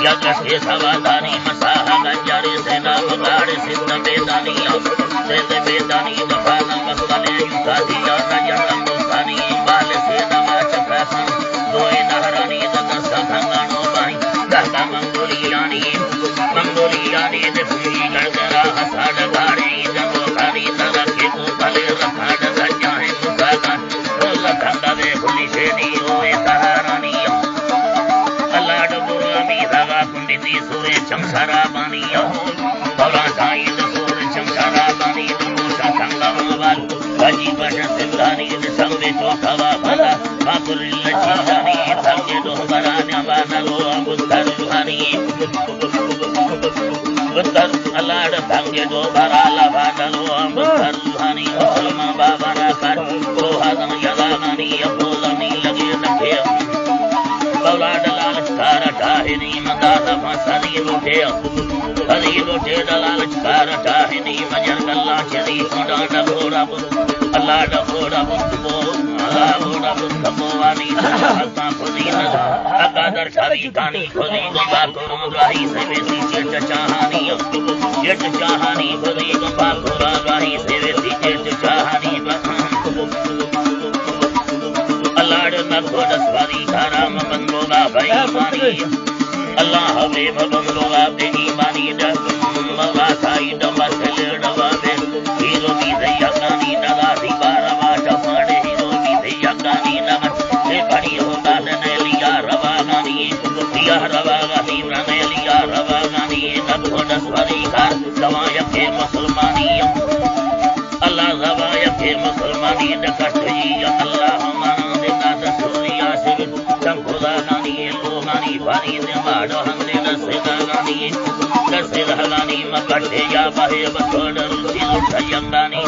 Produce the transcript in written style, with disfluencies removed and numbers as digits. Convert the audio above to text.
यगस्ते सवादानी मसाहा गंजारे सेना मगाड़े सिद्ध बेदानी सिद्ध बेदानी दफाना मस्ताने युगादी याना याना मुस्तानी बाल सेना माचकासन दोए नहरानी ददसा भंगानो बाई गहगा मंगोलियानी दफी गड़गड़ा हसाड़ गाड़े जनो खारी तरके को भले रखाड़ सजाए मुसागा रोला खंदा दे खुली शेनी ओए तहारानी अल्लाह डबुरामी धागा कुंडिती सूरे चमसारा बानी भवरा साईद सूरे चमसारा बानी दुमुसा खंगा मावाल बाजी बश सिंधानी संगे चौथवा भला बाकुल लचीदानी संगे दोहरा न्यावाना लो बुद्धर रुहानी बुद्धर अलाड संगे दोहरा लवाना लो बुद्धर रुहानी मुसलमान बाबा राकर कोहादन यदानी अपोलनी लगे नखे बौलाड लाल कार टाहिनी मदादा फसनी लोटे दलाल कार टाहिनी मजर गल्ला चली कोडा डबोरा अल्लाह डबोरा बुद्धो अल्लाह डबोरा बुद्धो वानी हता खुदीना अकादर छवि कानी खुदी गंगा को राही से बेसी चेट चाहानी खुदी गंगा को राही से बेसी चेट चाहानी अल्लाह नखोद स्वारी काराम बंदोगा भाई मानी अल्लाह हवे बंदोगा बेनी मानी दवा साई दवा चले दवा बे हीरो भी दया गानी दवा दी बारवा चपाड़े हीरो भी दया गानी नमन से बड़ी होता ने लिया रवा गानी ने लिया रवा गानी नखोद स्वारी कार दवाया के मुसलमानी अल्लाह दवाया के मुसलमानी दकठी अल्लाह खुदा गानी लोगानी भारी ने माडो हमने नसे गानी मकटे या बहे बसोड़ रुचि उठयंगानी